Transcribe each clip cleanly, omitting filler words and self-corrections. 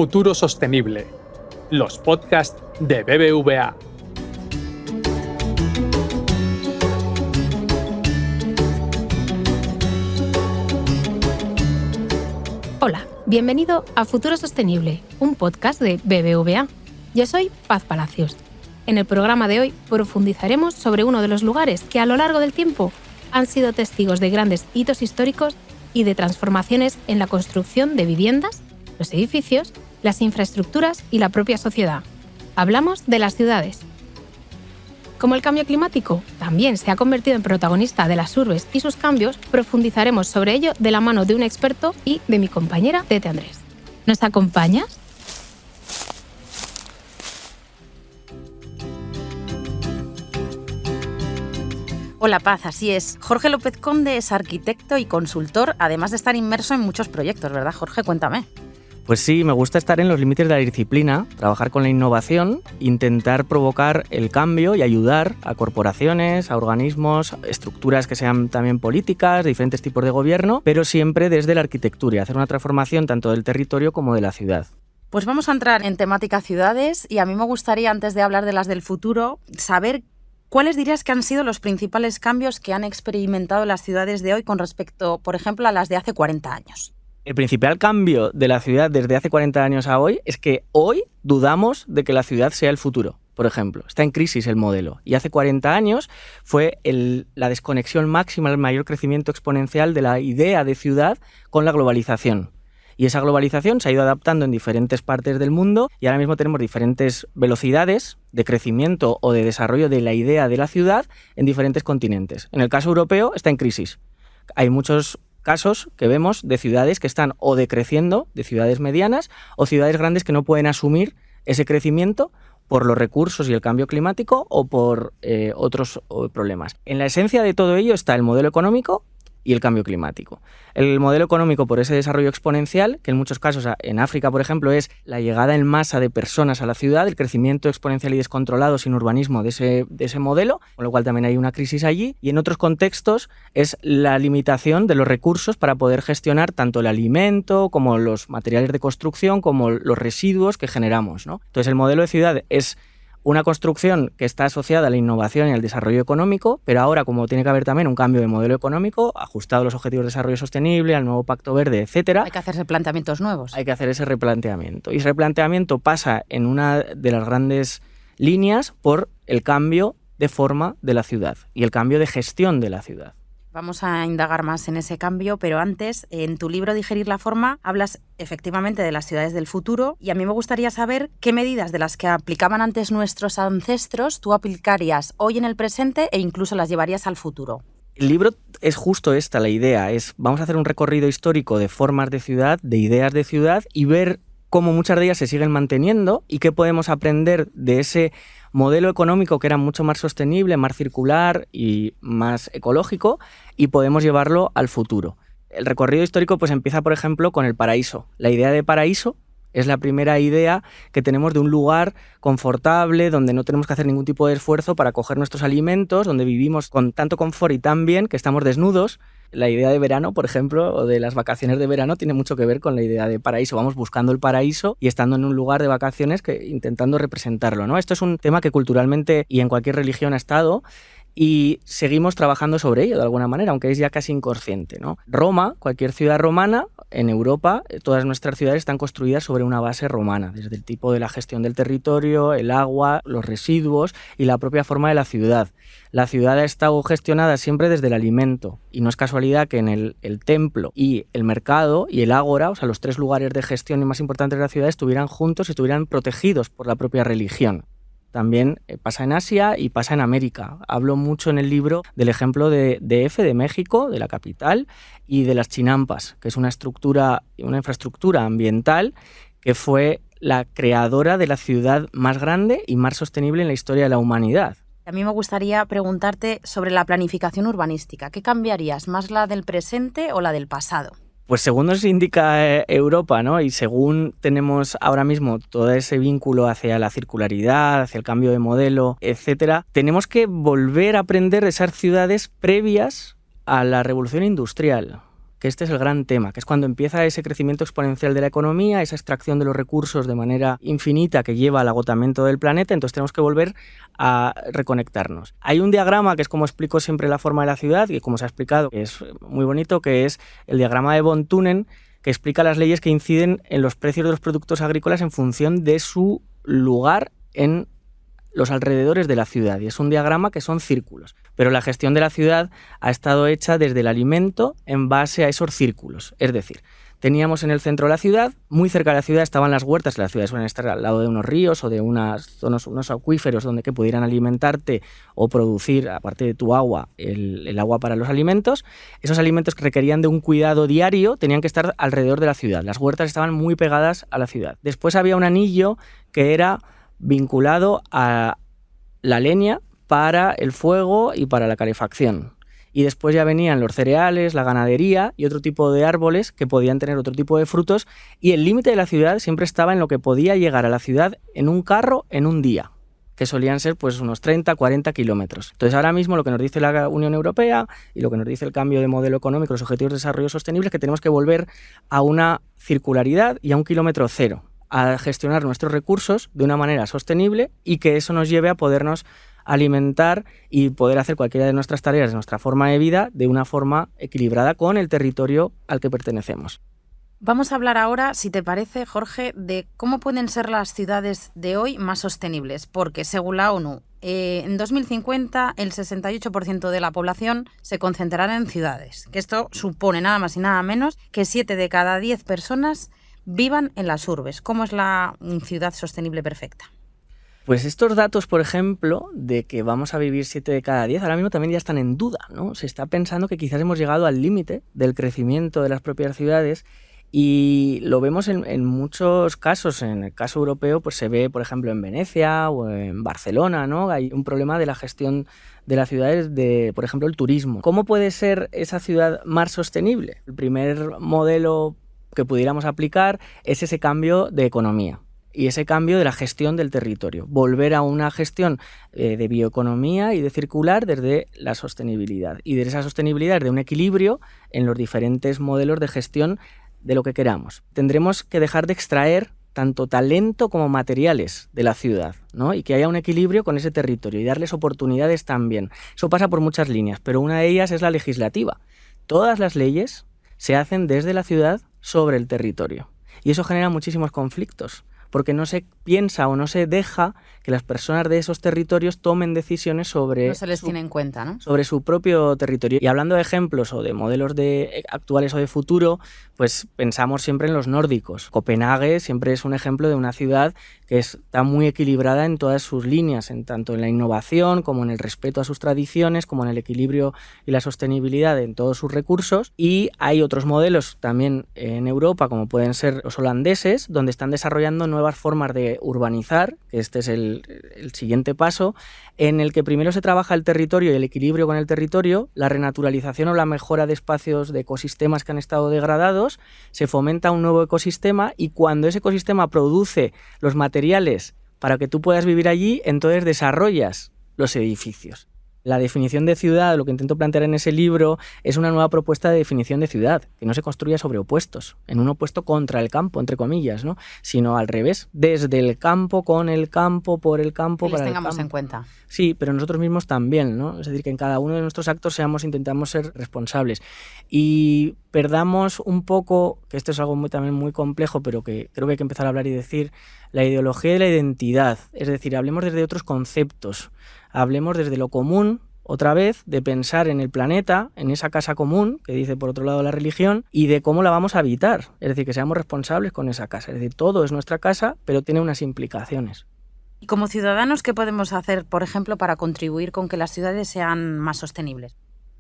Futuro Sostenible, los podcasts de BBVA. Hola, bienvenido a Futuro Sostenible, un podcast de BBVA. Yo soy Paz Palacios. En el programa de hoy profundizaremos sobre uno de los lugares que a lo largo del tiempo han sido testigos de grandes hitos históricos y de transformaciones en la construcción de viviendas, los edificios, las infraestructuras y la propia sociedad. Hablamos de las ciudades. Como el cambio climático también se ha convertido en protagonista de las urbes y sus cambios, profundizaremos sobre ello de la mano de un experto y de mi compañera Tete Andrés. ¿Nos acompañas? Hola Paz, así es. Jorge López Conde es arquitecto y consultor, además de estar inmerso en muchos proyectos, ¿verdad, Jorge? Cuéntame. Pues sí, me gusta estar en los límites de la disciplina, trabajar con la innovación, intentar provocar el cambio y ayudar a corporaciones, a organismos, estructuras que sean también políticas, de diferentes tipos de gobierno, pero siempre desde la arquitectura y hacer una transformación tanto del territorio como de la ciudad. Pues vamos a entrar en temática ciudades y a mí me gustaría, antes de hablar de las del futuro, saber ¿cuáles dirías que han sido los principales cambios que han experimentado las ciudades de hoy con respecto, por ejemplo, a las de hace 40 años? El principal cambio de la ciudad desde hace 40 años a hoy es que hoy dudamos de que la ciudad sea el futuro. Por ejemplo, está en crisis el modelo y hace 40 años fue la desconexión máxima, el mayor crecimiento exponencial de la idea de ciudad con la globalización. Y esa globalización se ha ido adaptando en diferentes partes del mundo y ahora mismo tenemos diferentes velocidades de crecimiento o de desarrollo de la idea de la ciudad en diferentes continentes. En el caso europeo está en crisis. Hay muchos casos que vemos de ciudades que están o decreciendo, de ciudades medianas, o ciudades grandes que no pueden asumir ese crecimiento por los recursos y el cambio climático o por otros problemas. En la esencia de todo ello está el modelo económico y el cambio climático. El modelo económico por ese desarrollo exponencial, que en muchos casos en África, por ejemplo, es la llegada en masa de personas a la ciudad, el crecimiento exponencial y descontrolado sin urbanismo de ese modelo, con lo cual también hay una crisis allí, y en otros contextos es la limitación de los recursos para poder gestionar tanto el alimento como los materiales de construcción como los residuos que generamos, ¿no? Entonces el modelo de ciudad es una construcción que está asociada a la innovación y al desarrollo económico, pero ahora, como tiene que haber también un cambio de modelo económico, ajustado a los objetivos de desarrollo sostenible, al nuevo Pacto Verde, etcétera. Hay que hacerse planteamientos nuevos. Hay que hacer ese replanteamiento. Y ese replanteamiento pasa en una de las grandes líneas por el cambio de forma de la ciudad y el cambio de gestión de la ciudad. Vamos a indagar más en ese cambio, pero antes, en tu libro Digerir la forma, hablas efectivamente de las ciudades del futuro y a mí me gustaría saber qué medidas de las que aplicaban antes nuestros ancestros tú aplicarías hoy en el presente e incluso las llevarías al futuro. El libro es justo esta, la idea, vamos a hacer un recorrido histórico de formas de ciudad, de ideas de ciudad y ver cómo muchas de ellas se siguen manteniendo y qué podemos aprender de ese modelo económico que era mucho más sostenible, más circular y más ecológico y podemos llevarlo al futuro. El recorrido histórico pues empieza, por ejemplo, con el paraíso. La idea de paraíso es la primera idea que tenemos de un lugar confortable, donde no tenemos que hacer ningún tipo de esfuerzo para coger nuestros alimentos, donde vivimos con tanto confort y tan bien que estamos desnudos. La idea de verano, por ejemplo, o de las vacaciones de verano tiene mucho que ver con la idea de paraíso. Vamos buscando el paraíso y estando en un lugar de vacaciones intentando representarlo, ¿no? Esto es un tema que culturalmente y en cualquier religión ha estado y seguimos trabajando sobre ello de alguna manera, aunque es ya casi inconsciente, ¿no? Roma, cualquier ciudad romana, en Europa, todas nuestras ciudades están construidas sobre una base romana, desde el tipo de la gestión del territorio, el agua, los residuos y la propia forma de la ciudad. La ciudad ha estado gestionada siempre desde el alimento y no es casualidad que en el templo y el mercado y el ágora, o sea, los tres lugares de gestión más importantes de la ciudad estuvieran juntos y estuvieran protegidos por la propia religión. También pasa en Asia y pasa en América. Hablo mucho en el libro del ejemplo de DF, de México, de la capital, y de las chinampas, que es una infraestructura ambiental que fue la creadora de la ciudad más grande y más sostenible en la historia de la humanidad. A mí me gustaría preguntarte sobre la planificación urbanística. ¿Qué cambiarías, más la del presente o la del pasado? Pues según nos indica Europa, ¿no? Y según tenemos ahora mismo todo ese vínculo hacia la circularidad, hacia el cambio de modelo, etcétera, tenemos que volver a aprender de esas ciudades previas a la revolución industrial. que este es el gran tema, que es cuando empieza ese crecimiento exponencial de la economía, esa extracción de los recursos de manera infinita que lleva al agotamiento del planeta, entonces tenemos que volver a reconectarnos. Hay un diagrama que es como explico siempre la forma de la ciudad, y como se ha explicado, que es muy bonito, que es el diagrama de von Thunen, que explica las leyes que inciden en los precios de los productos agrícolas en función de su lugar en los alrededores de la ciudad, y es un diagrama que son círculos, pero la gestión de la ciudad ha estado hecha desde el alimento en base a esos círculos, es decir, teníamos en el centro de la ciudad, muy cerca de la ciudad estaban las huertas, las ciudades suelen estar al lado de unos ríos o de unos acuíferos donde que pudieran alimentarte o producir, aparte de tu agua, el agua para los alimentos. Esos alimentos que requerían de un cuidado diario tenían que estar alrededor de la ciudad, las huertas estaban muy pegadas a la ciudad. Después había un anillo que era vinculado a la leña para el fuego y para la calefacción. Y después ya venían los cereales, la ganadería y otro tipo de árboles que podían tener otro tipo de frutos, y el límite de la ciudad siempre estaba en lo que podía llegar a la ciudad en un carro en un día, que solían ser pues unos 30, 40 kilómetros. Entonces ahora mismo lo que nos dice la Unión Europea y lo que nos dice el cambio de modelo económico, los Objetivos de Desarrollo Sostenible, es que tenemos que volver a una circularidad y a un kilómetro cero, a gestionar nuestros recursos de una manera sostenible y que eso nos lleve a podernos alimentar y poder hacer cualquiera de nuestras tareas, de nuestra forma de vida, de una forma equilibrada con el territorio al que pertenecemos. Vamos a hablar ahora, si te parece, Jorge, de cómo pueden ser las ciudades de hoy más sostenibles, porque según la ONU, en 2050 el 68% de la población se concentrará en ciudades, que esto supone nada más y nada menos que 7 de cada 10 personas vivan en las urbes. ¿Cómo es la ciudad sostenible perfecta? Pues estos datos, por ejemplo, de que vamos a vivir 7 de cada 10, ahora mismo también ya están en duda, ¿no? Se está pensando que quizás hemos llegado al límite del crecimiento de las propias ciudades, y lo vemos en muchos casos. En el caso europeo pues se ve, por ejemplo, en Venecia o en Barcelona, ¿no? Hay un problema de la gestión de las ciudades, de, por ejemplo, el turismo. ¿Cómo puede ser esa ciudad más sostenible? El primer modelo que pudiéramos aplicar es ese cambio de economía y ese cambio de la gestión del territorio. Volver a una gestión de bioeconomía y de circular desde la sostenibilidad. Y de esa sostenibilidad, de un equilibrio en los diferentes modelos de gestión de lo que queramos. Tendremos que dejar de extraer tanto talento como materiales de la ciudad, ¿no? Y que haya un equilibrio con ese territorio y darles oportunidades también. Eso pasa por muchas líneas, pero una de ellas es la legislativa. Todas las leyes se hacen desde la ciudad sobre el territorio, y eso genera muchísimos conflictos, porque no se piensa o no se deja que las personas de esos territorios tomen decisiones sobre... No se les tiene en cuenta, ¿no? Sobre su propio territorio. Y hablando de ejemplos o de modelos actuales o de futuro, pues pensamos siempre en los nórdicos. Copenhague siempre es un ejemplo de una ciudad que está muy equilibrada en todas sus líneas, tanto en la innovación como en el respeto a sus tradiciones, como en el equilibrio y la sostenibilidad en todos sus recursos. Y hay otros modelos también en Europa, como pueden ser los holandeses, donde están desarrollando nuevas formas de urbanizar, que este es el siguiente paso, en el que primero se trabaja el territorio y el equilibrio con el territorio, la renaturalización o la mejora de espacios de ecosistemas que han estado degradados, se fomenta un nuevo ecosistema, y cuando ese ecosistema produce los materiales para que tú puedas vivir allí, entonces desarrollas los edificios. La definición de ciudad, lo que intento plantear en ese libro, es una nueva propuesta de definición de ciudad, que no se construya sobre opuestos, en un opuesto contra el campo, entre comillas, ¿no? Sino al revés, desde el campo, con el campo, por el campo, para el campo. Que les tengamos en cuenta. Sí, pero nosotros mismos también, ¿no? Es decir, que en cada uno de nuestros actos intentamos ser responsables y perdamos un poco, que esto es algo también muy complejo, pero que creo que hay que empezar a hablar y decir, la ideología y la identidad. Es decir, hablemos desde otros conceptos, hablemos desde lo común, otra vez, de pensar en el planeta, en esa casa común, que dice por otro lado la religión, y de cómo la vamos a habitar. Es decir, que seamos responsables con esa casa. Es decir, todo es nuestra casa, pero tiene unas implicaciones. Y como ciudadanos, ¿qué podemos hacer, por ejemplo, para contribuir con que las ciudades sean más sostenibles?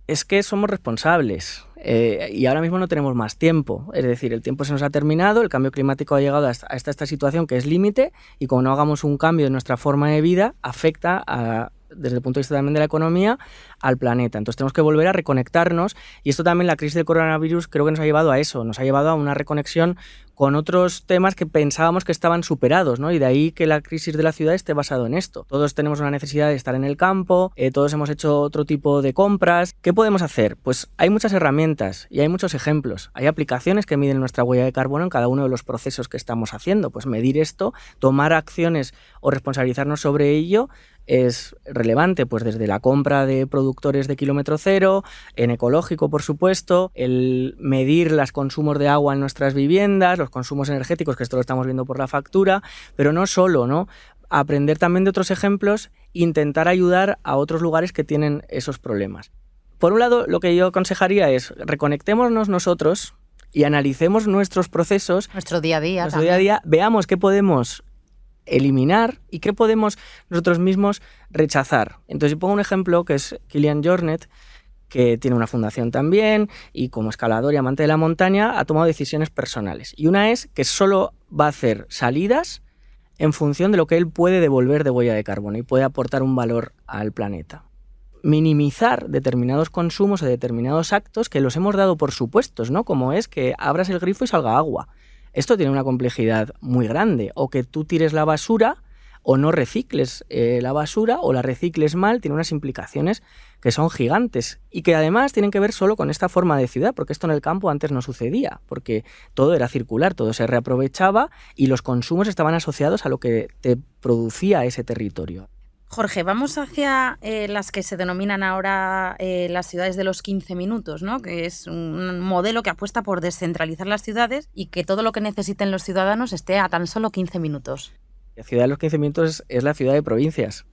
Es que somos responsables y ahora mismo no tenemos más tiempo. Es decir, el tiempo se nos ha terminado, el cambio climático ha llegado hasta esta situación que es límite, y como no hagamos un cambio en nuestra forma de vida, afecta a desde el punto de vista también de la economía, al planeta. Entonces tenemos que volver a reconectarnos y esto también, la crisis del coronavirus, creo que nos ha llevado a eso, nos ha llevado a una reconexión con otros temas que pensábamos que estaban superados, ¿no? Y de ahí que la crisis de la ciudad esté basado en esto. Todos tenemos una necesidad de estar en el campo, todos hemos hecho otro tipo de compras. ¿Qué podemos hacer? Pues hay muchas herramientas y hay muchos ejemplos. Hay aplicaciones que miden nuestra huella de carbono en cada uno de los procesos que estamos haciendo. Pues medir esto, tomar acciones o responsabilizarnos sobre ello es relevante, pues desde la compra de productores de kilómetro cero, en ecológico, por supuesto, el medir los consumos de agua en nuestras viviendas, los consumos energéticos, que esto lo estamos viendo por la factura, pero no solo, ¿no? Aprender también de otros ejemplos, intentar ayudar a otros lugares que tienen esos problemas. Por un lado, lo que yo aconsejaría es reconectémonos nosotros y analicemos nuestros procesos, nuestro día a día, veamos qué podemos eliminar y qué podemos nosotros mismos rechazar. Entonces yo pongo un ejemplo que es Kilian Jornet, que tiene una fundación también y como escalador y amante de la montaña ha tomado decisiones personales. Y una es que solo va a hacer salidas en función de lo que él puede devolver de huella de carbono y puede aportar un valor al planeta. Minimizar determinados consumos o determinados actos que los hemos dado por supuestos, ¿no? Como es que abras el grifo y salga agua. Esto tiene una complejidad muy grande. O que tú tires la basura o no recicles la basura o la recicles mal, tiene unas implicaciones que son gigantes y que además tienen que ver solo con esta forma de ciudad, porque esto en el campo antes no sucedía, porque todo era circular, todo se reaprovechaba y los consumos estaban asociados a lo que te producía ese territorio. Jorge, vamos hacia las que se denominan ahora las ciudades de los 15 minutos, ¿no? Que es un modelo que apuesta por descentralizar las ciudades y que todo lo que necesiten los ciudadanos esté a tan solo 15 minutos. La ciudad de los 15 minutos es la ciudad de provincias,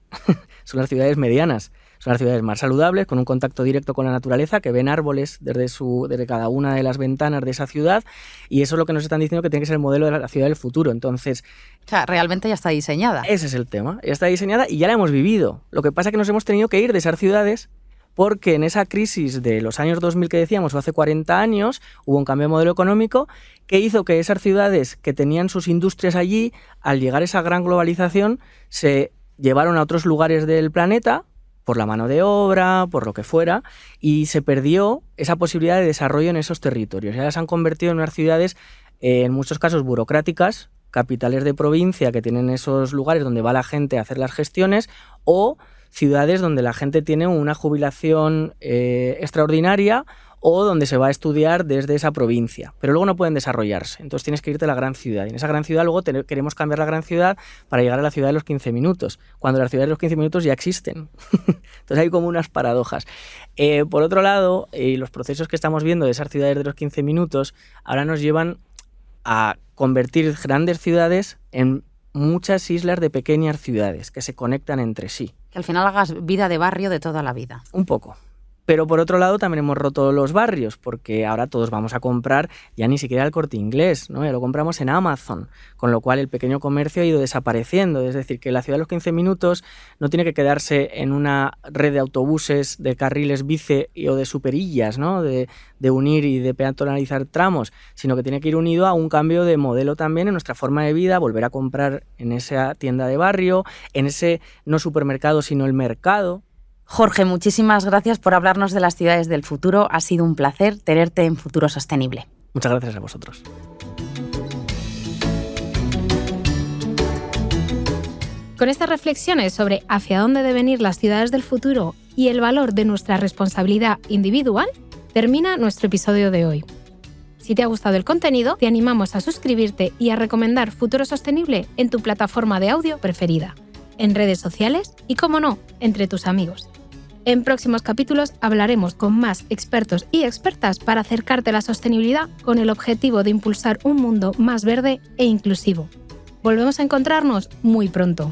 son las ciudades medianas, son las ciudades más saludables, con un contacto directo con la naturaleza, que ven árboles desde cada una de las ventanas de esa ciudad, y eso es lo que nos están diciendo que tiene que ser el modelo de la ciudad del futuro. Entonces, o sea, realmente ya está diseñada. Ese es el tema, ya está diseñada y ya la hemos vivido. Lo que pasa es que nos hemos tenido que ir de esas ciudades porque en esa crisis de los años 2000 que decíamos, o hace 40 años, hubo un cambio de modelo económico que hizo que esas ciudades que tenían sus industrias allí, al llegar esa gran globalización, se llevaron a otros lugares del planeta, por la mano de obra, por lo que fuera, y se perdió esa posibilidad de desarrollo en esos territorios. Ya las han convertido en unas ciudades, en muchos casos burocráticas, capitales de provincia que tienen esos lugares donde va la gente a hacer las gestiones, o ciudades donde la gente tiene una jubilación extraordinaria o donde se va a estudiar desde esa provincia, pero luego no pueden desarrollarse, entonces tienes que irte a la gran ciudad, y en esa gran ciudad luego queremos cambiar la gran ciudad para llegar a la ciudad de los 15 minutos, cuando las ciudades de los 15 minutos ya existen. Entonces hay como unas paradojas. Por otro lado, los procesos que estamos viendo de esas ciudades de los 15 minutos ahora nos llevan a convertir grandes ciudades en muchas islas de pequeñas ciudades que se conectan entre sí. Que al final hagas vida de barrio de toda la vida. Un poco. Pero por otro lado también hemos roto los barrios, porque ahora todos vamos a comprar ya ni siquiera el Corte Inglés, ¿no? Ya lo compramos en Amazon, con lo cual el pequeño comercio ha ido desapareciendo. Es decir, que la ciudad de los 15 minutos no tiene que quedarse en una red de autobuses, de carriles bici o de superillas, ¿no? De unir y de peatonalizar tramos, sino que tiene que ir unido a un cambio de modelo también en nuestra forma de vida, volver a comprar en esa tienda de barrio, en ese no supermercado sino el mercado. Jorge, muchísimas gracias por hablarnos de las ciudades del futuro. Ha sido un placer tenerte en Futuro Sostenible. Muchas gracias a vosotros. Con estas reflexiones sobre hacia dónde deben ir las ciudades del futuro y el valor de nuestra responsabilidad individual, termina nuestro episodio de hoy. Si te ha gustado el contenido, te animamos a suscribirte y a recomendar Futuro Sostenible en tu plataforma de audio preferida, en redes sociales y, como no, entre tus amigos. En próximos capítulos hablaremos con más expertos y expertas para acercarte a la sostenibilidad con el objetivo de impulsar un mundo más verde e inclusivo. Volvemos a encontrarnos muy pronto.